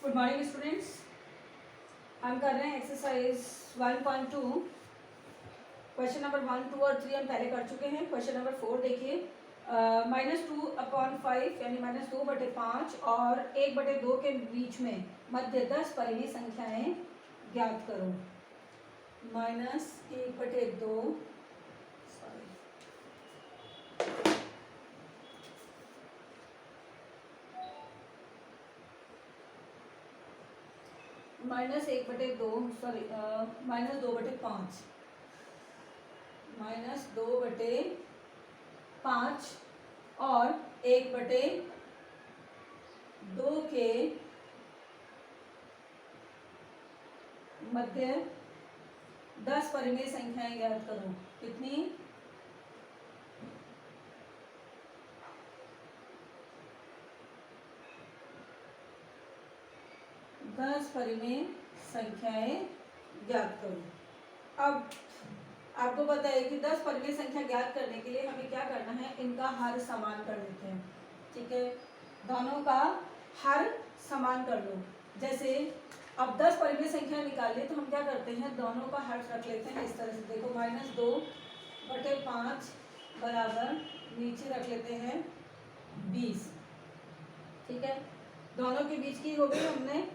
Good morning students. हम कर रहे हैं एक्सरसाइज 1.2। क्वेश्चन नंबर 1, 2 और 3 हम पहले कर चुके हैं। क्वेश्चन नंबर 4 देखिए, -2/5 यानी -2/5 और 1/2 के बीच में मध्य 10 परिमेय संख्याएं ज्ञात करो। -1/2 सॉरी -1/2 सॉरी -2/5 -2/5 और 1/2 के मध्य 10 परिमेय संख्याएं ज्ञात करो। कितनी? 10 परिमेय संख्याएं ज्ञात करो। अब आपको पता है कि 10 परिमेय संख्या ज्ञात करने के लिए हमें क्या करना है, इनका हर समान कर देते हैं। ठीक है, दोनों का हर समान कर लो। जैसे अब 10 परिमेय संख्या निकालनी तो हम क्या करते हैं, दोनों का हर रख लेते हैं इस तरह से। देखो -2/5 बराबर नीचे रख लेते हैं 20। ठीक है, दोनों के बीच की हो गई हमने,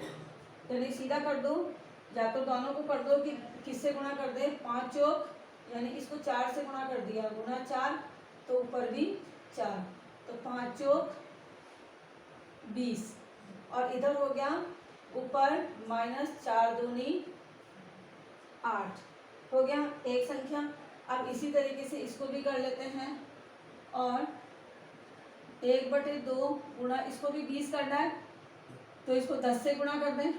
यानी सीधा कर दो, या तो दोनों को कर दो कि किससे गुणा कर दे, 5 चौक यानी इसको 4 से गुणा कर दिया, गुणा 4 तो ऊपर भी 4, तो 5 चौक 20 और इधर हो गया ऊपर -4 दूनी 8 हो गया एक संख्या। अब इसी तरीके से इसको भी कर लेते हैं और 1/2 गुणा इसको भी 20 करना है तो इसको 10 से गुणा कर दें,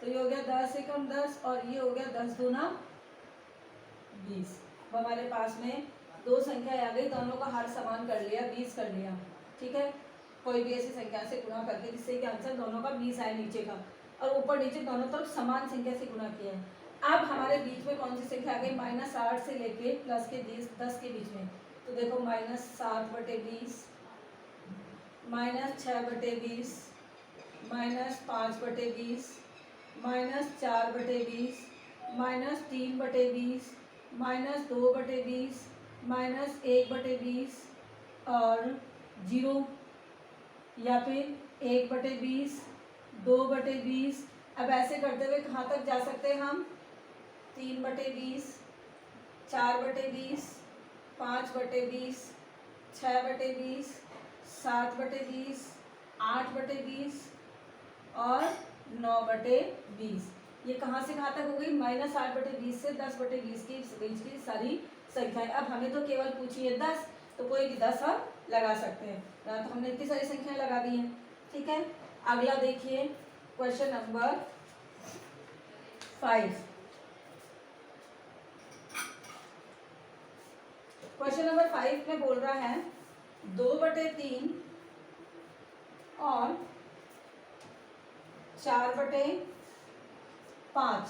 तो ये हो गया 10 एकम 10 और ये हो गया 10 दूना 20। अब हमारे पास में दो संख्या आ गई, दोनों का हर समान कर लिया, 20 कर लिया। ठीक है, कोई भी ऐसी संख्या से गुणा करके जिससे कि आंसर दोनों का 20 आए नीचे का, और ऊपर नीचे दोनों तरफ समान संख्या से गुणा किया है। अब हमारे बीच में कौन सी संख्या आ गई, -8 से लेके प्लस के 10 के बीच में। तो देखो -7/20, -6/20, -5/20, -4/20, -3/20, -2/20, -1/20 और 0 या फिर 1/20, 2/20। अब ऐसे करते हुए कहाँ तक जा सकते हैं हम, 3/20, 4/20, 5/20, 6/20, 7/20, 8/20 और 9/20। ये कहाँ से कहाँ तक हो गई, -8/20 से 10/20 के बीच की सारी संख्याएं। अब हमें तो केवल पूछी है 10, तो कोई भी 10 हम लगा सकते हैं। तो हमने इतनी सारी संख्याएं लगा दी हैं। ठीक है, अगला देखिए क्वेश्चन नंबर 5। क्वेश्चन नंबर 5 में बोल रहा है 2/3 और 4/5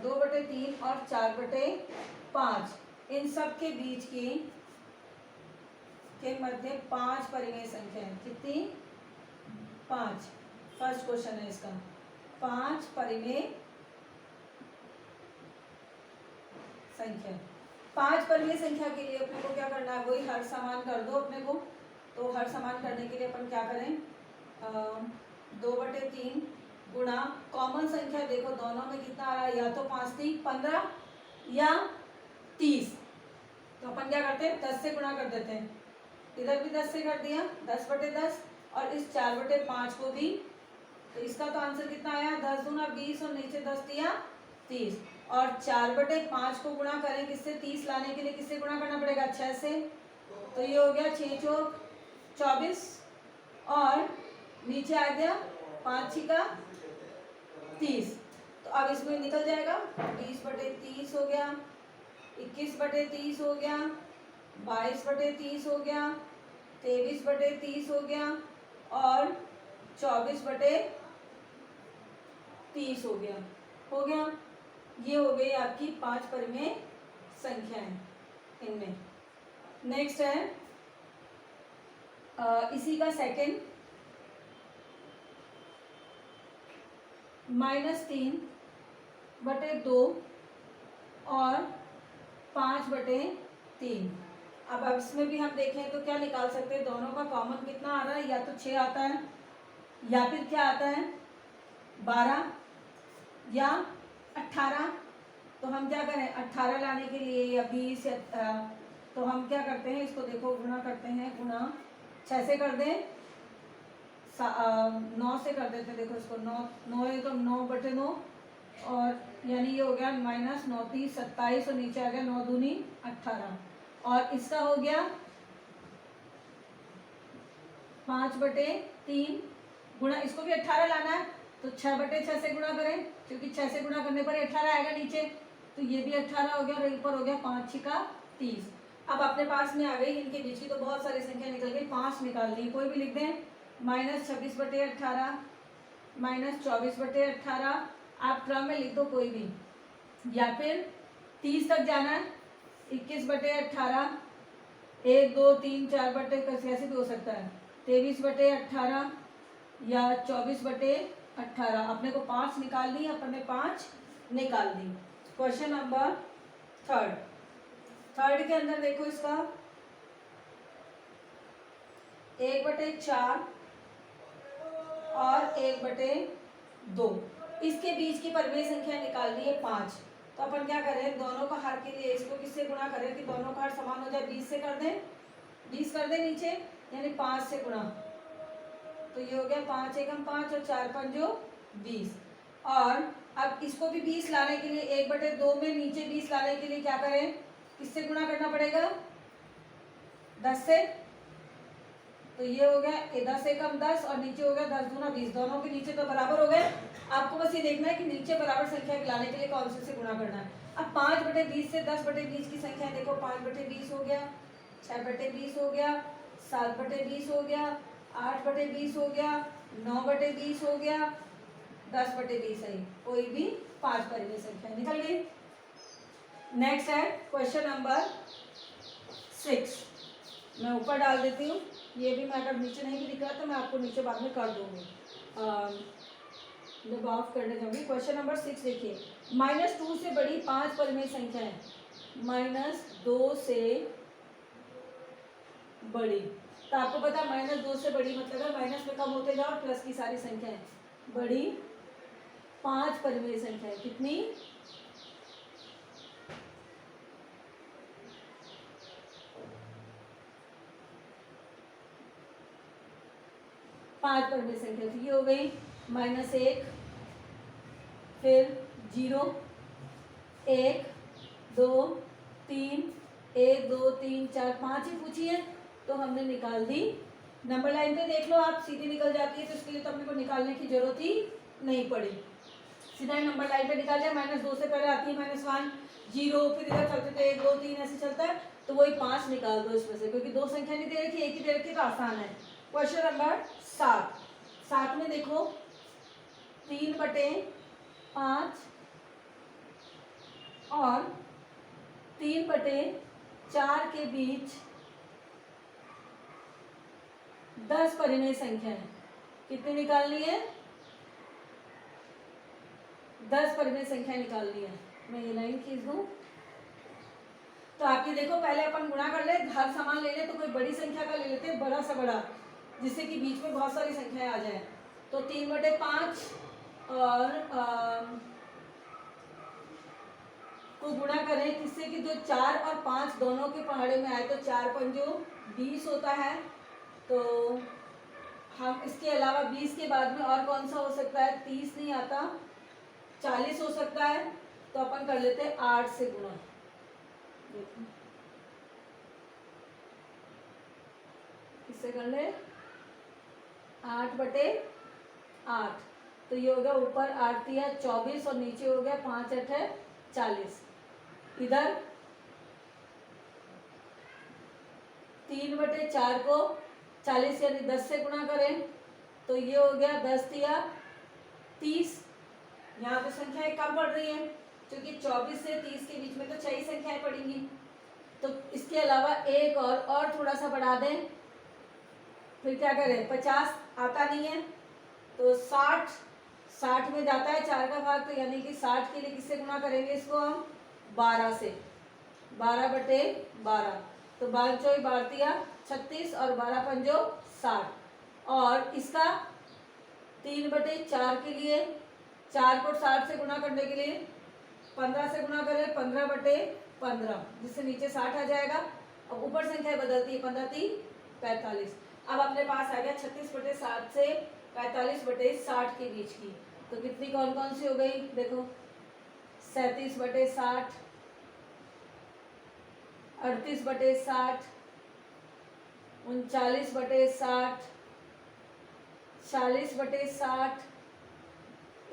2/3 और 4/5 इन सब के बीच की के मध्य 5 परिमेय संख्या है। कितनी? 5। फर्स्ट क्वेश्चन है इसका, 5 परिमेय संख्या। 5 परिमेय संख्या के लिए अपने को क्या करना है, वही हर समान कर दो अपने को। तो हर समान करने के लिए अपन क्या करें, 2/3 गुणा कॉमन संख्या, देखो दोनों में कितना आ रहा है, या तो 5×3 15 या 30। तो अपन क्या करते हैं, 10 से गुणा कर देते हैं, इधर भी 10 से कर दिया, 10/10 और इस 4/5 को भी। तो इसका तो आंसर कितना आया, 10 दूना 20 और नीचे 10 दिया 30। और 4/5 को गुणा करें किससे, 30 लाने के लिए किससे गुणा करना पड़ेगा, 6 से। तो ये हो गया 6 चौक 24 और नीचे आ गया 5×6 का 30। तो अब इसमें निकल जाएगा, 20/30 हो गया, 21/30 हो गया, 22/30 हो गया, 23/30 हो गया और 24/30 हो गया। हो गया, ये हो गई आपकी 5 परिमेय संख्याएं इनमें। नेक्स्ट है इसी का सेकंड -3/2 और 5/3। अब इसमें भी हम देखें तो क्या निकाल सकते हैं, दोनों का कॉमन कितना आ रहा है, या तो 6 आता है या फिर क्या आता है 12 या 18। तो हम क्या करें 18 लाने के लिए या 20 या तो हम क्या करते हैं, इसको देखो गुणा करते हैं, गुणा 6 से कर दें, 9 से कर देते हैं। देखो इसको 9 है तो 9/9 और यानी ये हो गया -9 × 27 और नीचे आ गया 9 दूनी 18 और इसका हो गया 5/3 गुणा, इसको भी 18 लाना है तो 6/6 से गुणा करें, क्योंकि 6 से गुणा करने पर 18 आएगा नीचे, तो ये भी 18 हो गया और ऊपर हो गया 5×6 = 30। अब अपने पास में आ गई, इनके बीच की तो बहुत सारी संख्या निकल गई, 5 निकाल ली, कोई भी लिख दें, -26/18 -24/18 आप क्रम में लिख दो कोई भी, या फिर 30 तक जाना है 21/18 1 2 3 4 बटे कैसे भी हो सकता है 23/18 या 24/18। अपने को 5 निकाल दी, अपने 5 निकाल दी। क्वेश्चन नंबर थर्ड के अंदर देखो इसका 1/4 और 1/2, इसके बीच की परिमेय संख्या निकालनी है 5। तो अपन क्या करें, दोनों का हर के लिए इसको किससे गुणा करें कि दोनों का हर समान हो जाए, 20 से कर दें, 20 कर दें नीचे, यानी 5 से गुणा, तो ये हो गया 5 एकम 5 और 4 पंजो 20। और अब इसको भी 20 लाने के लिए 1/2 में नीचे 20 लाने के लिए क्या करें, किससे गुणा करना पड़ेगा 10 से, तो ये हो गया 10 एकम 10 और नीचे हो गया 10 दूना 20, दोनों के नीचे तो बराबर हो गए। आपको बस ये देखना है कि नीचे बराबर संख्या लाने के लिए कौन से गुणा करना है। अब 5/20 से 10/20 की संख्या देखो, 5/20 हो गया, 6/20 हो गया, 7/20 हो गया, 8/20 हो गया, 9/20 हो गया, 10/20 है, कोई भी 5 परिमेय संख्या निकल गई। नेक्स्ट है क्वेश्चन नंबर 6, मैं ऊपर डाल देती हूँ, ये भी मैं अगर नीचे नहीं भी दिख रहा तो मैं आपको नीचे बाद में कर दूंगी, जब ऑफ करने जाऊंगी। क्वेश्चन नंबर 6 देखिए, -2 से बड़ी 5 परिमेय संख्या है, -2 से बड़ी, तो आपको पता -2 से बड़ी मतलब माइनस में कम होते जाओ और प्लस की सारी संख्या है, बड़ी 5 परिमेय संख्या है, कितनी 5 परिमेय संख्या, तो ये हो गई -1, फिर 0 1 2 3 1 2 3 4 5 ही पूछी है तो हमने निकाल दी। नंबर लाइन पे देख लो आप, सीधी निकल जाती है, तो इसके लिए तो अपने को निकालने की जरूरत ही नहीं पड़ी, सीधा ही नंबर लाइन पे निकाल दिया। -2 से पहले आती है -1 0, फिर इधर चलते थे 1 2 3 ऐसे चलता है, तो वही 5 निकाल दो इसमें से, क्योंकि 2 संख्या नहीं दे रखी, एक ही दे रखी, तो आसान है। क्वेश्चन नंबर 7 में देखो 3/5 और 3/4 के बीच 10 परिमेय संख्या है, कितनी निकालनी है 10 परिमेय संख्या निकालनी है। मैं ये लाइन खींच दूं, तो आप ये देखो, पहले अपन गुणा कर ले, हर समान ले ले, तो कोई बड़ी संख्या का ले लेते हैं, बड़ा सा बड़ा, जिससे कि बीच में बहुत सारी संख्याएं आ जाए। तो 3/5 और को गुणा करें किससे कि जो 4 और 5 दोनों के पहाड़े में आए, तो 4 पंजो 20 होता है। तो हम इसके अलावा 20 के बाद में और कौन सा हो सकता है, 30 नहीं आता, 40 हो सकता है, तो अपन कर लेते हैं 8 से गुणा। किससे कर ले 8/8, तो ये हो गया ऊपर 8 दिया 24 और नीचे हो गया 5 8 40। इधर 3/4 को 40 यानी 10 से गुणा करें, तो ये हो गया 10 दिया 30। यहाँ पे संख्याएं कम पड़ रही है, क्योंकि 24 से 30 के बीच में तो 6 ही संख्याएं पड़ेंगी। तो इसके अलावा एक और थोड़ा सा बढ़ा दें, फिर क्या करें, 50 आता नहीं है तो 60 में जाता है 4 का भाग, तो यानी कि 60 के लिए किससे गुणा करेंगे इसको हम, 12 से, 12/12, तो 12 चौई 12 36 और 12 पंजो 60। और इसका 3/4 के लिए 4 को 60 से गुणा करने के लिए 15 से गुणा करें, 15/15, जिससे नीचे 60 आ जाएगा। अब ऊपर संख्या बदलती है, 15×3 45। अब अपने पास आ गया 36/60 से 45/60 के बीच की, तो कितनी कौन कौन सी हो गई देखो, 37/60, 38/60, 39/60, 40/60,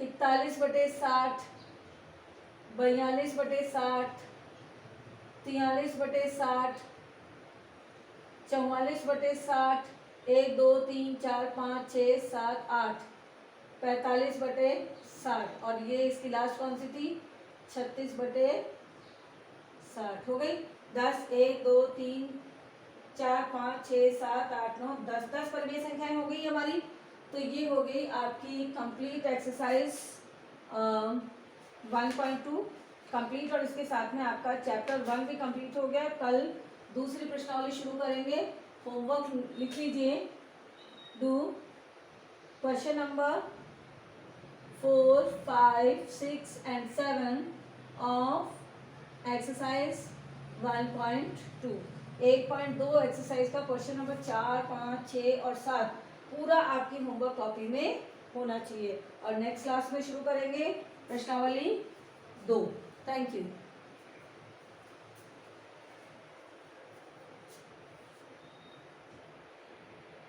41/60, 42/60, 43/60, 44/60, 1 2 3 4 5 6 7 8, 45/60, और ये इसकी लास्ट कौन सी थी, 36/60 हो गई। 10 1 2 3 4 5 6 7 8 9 10 परमीय संख्याएं हो गई हमारी। तो ये हो गई आपकी कंप्लीट एक्सरसाइज 1.2 कंप्लीट, और इसके साथ में आपका चैप्टर 1 भी कंप्लीट हो गया। कल दूसरी प्रश्नावली शुरू करेंगे। होमवर्क लिख लीजिए, do question number 4 5 6 and 7 of exercise 1.2। 1.2 exercise का क्वेश्चन नंबर 4 5 6 और 7 पूरा आपकी होमवर्क कॉपी में होना चाहिए। और नेक्स्ट क्लास में शुरू करेंगे प्रश्नावली 2। Thank you.